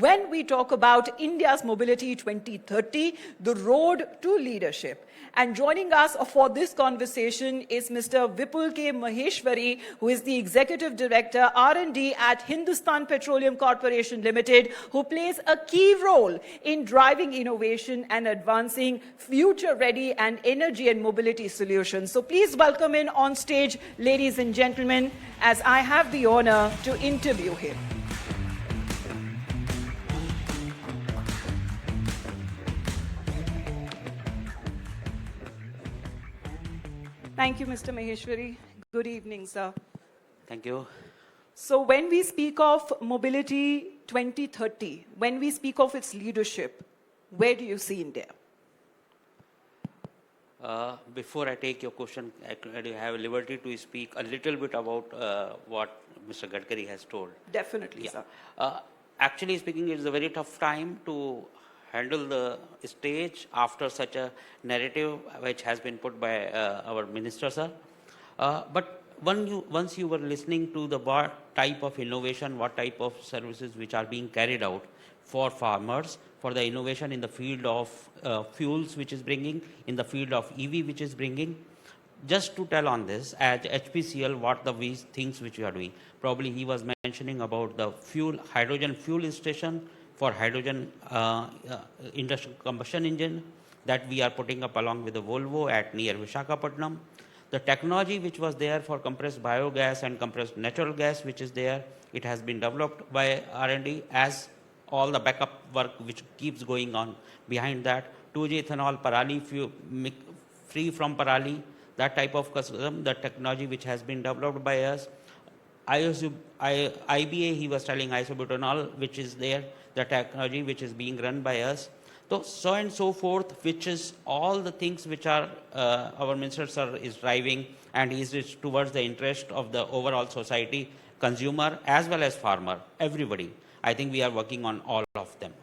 when we talk about India's Mobility 2030, the road to leadership. And joining us for this conversation is Mr. Vipul K. Maheshwari, who is the Executive Director R&D at Hindustan Petroleum Corporation Limited, who plays a key role in driving innovation and advancing future-ready and energy and mobility solutions. So please welcome in on stage, ladies and gentlemen, as I have the honor to interview him. Thank you, Mr. Maheshwari. Good evening, sir. Thank you. So when we speak of Mobility 2030, when we speak of its leadership, where do you see India? Before I take your question, I have liberty to speak a little bit about what Mr. Gadkari has told. Definitely, yeah. Sir. Actually speaking, it's a very tough time to handle the stage after such a narrative which has been put by our minister, sir. But once you were listening to the what type of innovation, what type of services which are being carried out for farmers, for the innovation in the field of fuels which is bringing, in the field of EV which is bringing, just to tell on this, at HPCL, what the things which we are doing. Probably he was mentioning about the hydrogen fuel station for hydrogen industrial combustion engine that we are putting up along with the Volvo at near Visakhapatnam. The technology which was there for compressed biogas and compressed natural gas which is there, it has been developed by R&D as all the backup work which keeps going on behind that. 2G ethanol, parali, free from parali, that type of custom, the technology which has been developed by us. IBA, he was telling isobutanol, which is there, the technology which is being run by us. So and so forth, which is all the things which are our minister sir is driving, and is towards the interest of the overall society, consumer as well as farmer, everybody. I think we are working on all of them.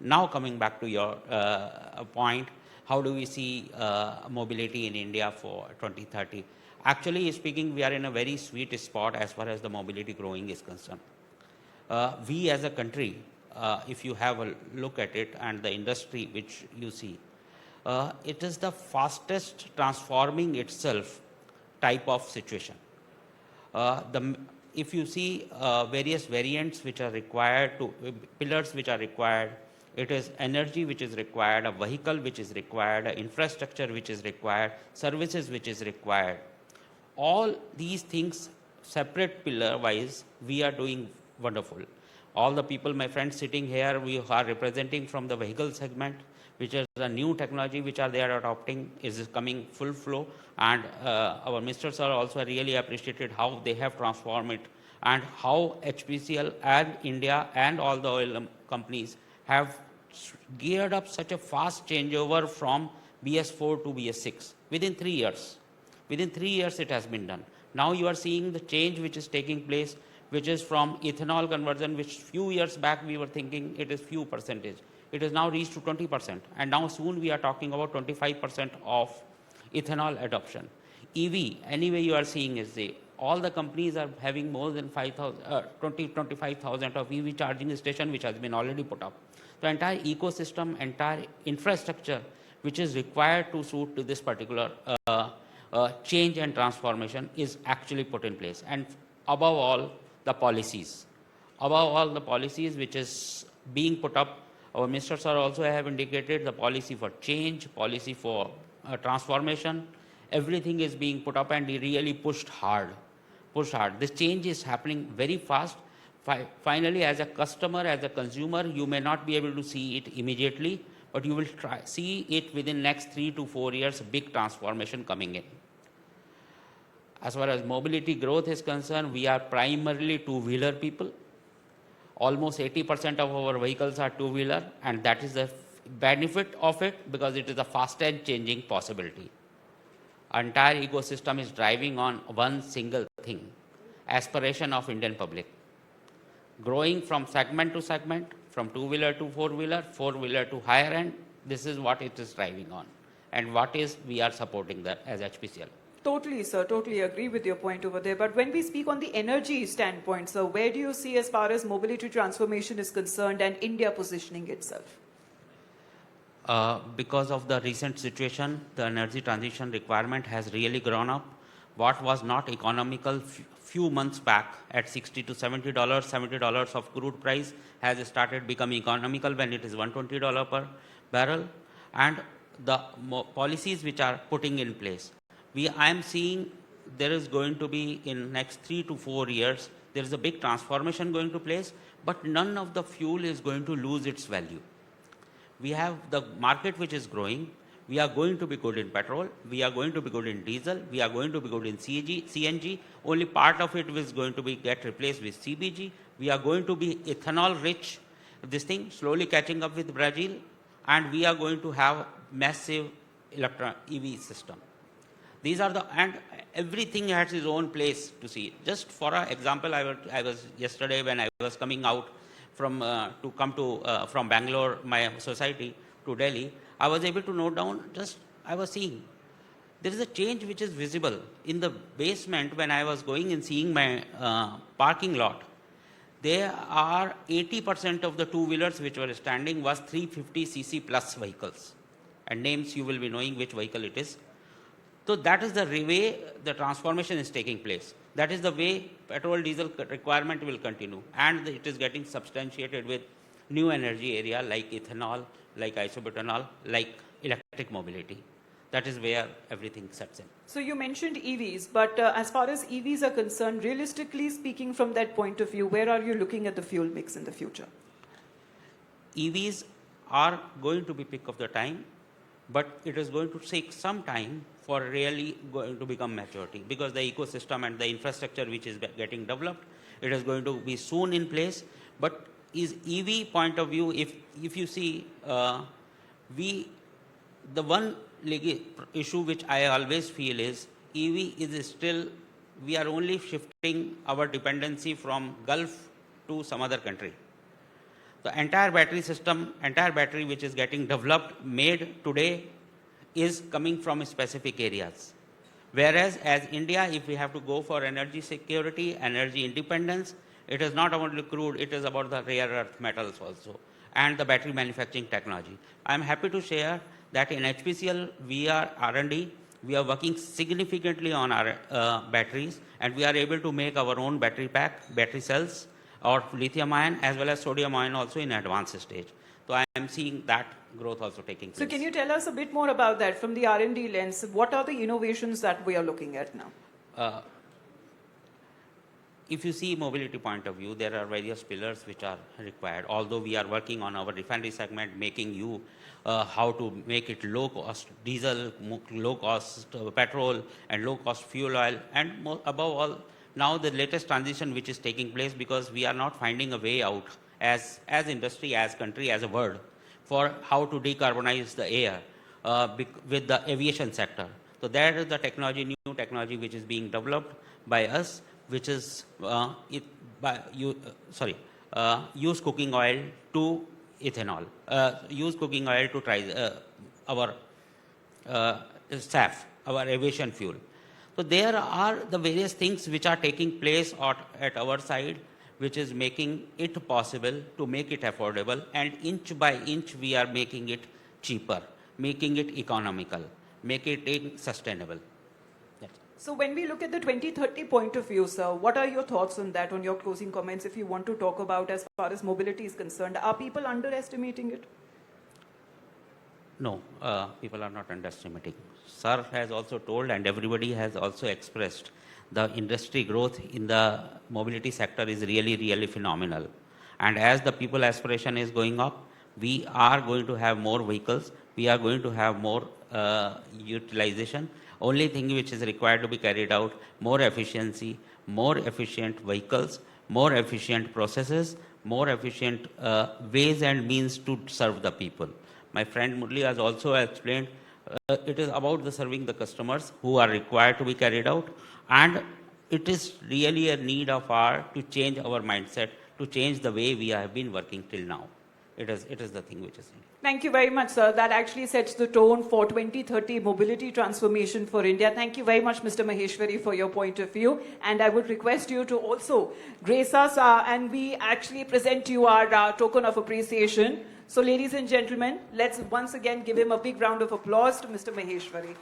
Now coming back to your point, how do we see mobility in India for 2030? Actually speaking, we are in a very sweet spot as far as the mobility growing is concerned. We as a country, if you have a look at it and the industry which you see, it is the fastest transforming itself type of situation. If you see various variants which are required, pillars which are required, it is energy which is required, a vehicle which is required, infrastructure which is required, services which is required. All these things, separate pillar wise, we are doing wonderful. All the people, my friends sitting here, we are representing from the vehicle segment, which is the new technology which they are adopting, is coming full flow. And our ministers are also really appreciated how they have transformed it, and how HPCL and India and all the oil companies have geared up such a fast changeover from BS4 to BS6 within 3 years. Within 3 years it has been done. Now you are seeing the change which is taking place, which is from ethanol conversion, which few years back we were thinking it is few percentage. It is now reached to 20%, and now soon we are talking about 25% of ethanol adoption. EV, anyway you are seeing is all the companies are having more than 25,000 of EV charging station which has been already put up. The entire ecosystem, entire infrastructure which is required to suit to this particular change and transformation is actually put in place. And above all, the policies. Above all, the policies which is being put up, our ministers are also have indicated the policy for change, policy for transformation. Everything is being put up and really pushed hard. This change is happening very fast. Finally, as a customer, as a consumer, you may not be able to see it immediately, but you will see it within next 3 to 4 years, big transformation coming in. As far as mobility growth is concerned, we are primarily two-wheeler people. Almost 80% of our vehicles are two-wheeler, and that is the benefit of it because it is the fastest changing possibility. Entire ecosystem is driving on one single thing, aspiration of Indian public. Growing from segment to segment, from two-wheeler to four-wheeler, four-wheeler to higher end, this is what it is driving on. And what is we are supporting that as HPCL. Totally, sir. Totally agree with your point over there. But when we speak on the energy standpoint, sir, where do you see as far as mobility transformation is concerned and India positioning itself? Because of the recent situation, the energy transition requirement has really grown up. What was not economical few months back at $60 to $70 of crude price has started becoming economical when it is $120 per barrel. And the policies which are putting in place, I am seeing there is going to be in next 3 to 4 years, there is a big transformation going to place, but none of the fuel is going to lose its value. We have the market which is growing. We are going to be good in petrol. We are going to be good in diesel. We are going to be good in CNG. Only part of it is going to be get replaced with CBG. We are going to be ethanol rich. This thing slowly catching up with Brazil, and we are going to have massive EV system. These are and everything has its own place to see. Just for an example, I was yesterday when I was coming out from from Bangalore, my society, to Delhi, I was able to note down, I was seeing, there is a change which is visible. In the basement, when I was going and seeing my parking lot, there are 80% of the two-wheelers which were standing was 350cc plus vehicles. And names you will be knowing which vehicle it is. So that is the way the transformation is taking place. That is the way petrol diesel requirement will continue, and it is getting substantiated with new energy area like ethanol, like isobutanol, like electric mobility. That is where everything sets in. So you mentioned EVs, but as far as EVs are concerned, realistically speaking from that point of view, where are you looking at the fuel mix in the future? EVs are going to be pick of the time, but it is going to take some time for really going to become maturity, because the ecosystem and the infrastructure which is getting developed, it is going to be soon in place. But is EV point of view, if you see, the one issue which I always feel is EV is still, we are only shifting our dependency from Gulf to some other country. The entire battery system, entire battery which is getting developed, made today, is coming from specific areas. Whereas as India, if we have to go for energy security, energy independence, it is not only crude, it is about the rare earth metals also, and the battery manufacturing technology. I am happy to share that in HPCL, we are R&D, we are working significantly on our batteries, and we are able to make our own battery pack, battery cells, or lithium ion as well as sodium ion also in advanced stage. So I am seeing that growth also taking place. So can you tell us a bit more about that from the R&D lens? What are the innovations that we are looking at now? If you see mobility point of view, there are various pillars which are required. Although we are working on our refinery segment, making how to make it low cost diesel, low cost petrol, and low cost fuel oil, and above all, now the latest transition which is taking place, because we are not finding a way out as industry, as country, as a world, for how to decarbonize the air with the aviation sector. So that is the technology, new technology which is being developed by us, which is use cooking oil to ethanol, use cooking oil to our SAF, our aviation fuel. So there are the various things which are taking place at our side, which is making it possible to make it affordable, and inch by inch we are making it cheaper, making it economical, making it sustainable. So when we look at the 2030 point of view, sir, what are your thoughts on that, on your closing comments, if you want to talk about as far as mobility is concerned? Are people underestimating it? No, people are not underestimating. Sir has also told, and everybody has also expressed, the industry growth in the mobility sector is really, really phenomenal. And as the people aspiration is going up, we are going to have more vehicles, we are going to have more utilization. Only thing which is required to be carried out, more efficiency, more efficient vehicles, more efficient processes, more efficient ways and means to serve the people. My friend Murli has also explained, it is about the serving the customers who are required to be carried out, and it is really a need of ours to change our mindset, to change the way we have been working till now. it is the thing which is needed. Thank you very much, sir. That actually sets the tone for 2030 mobility transformation for India. Thank you very much, Mr. Maheshwari, for your point of view. And I would request you to also grace us and we actually present to you our token of appreciation. So, ladies and gentlemen, let's once again give him a big round of applause to Mr. Maheshwari.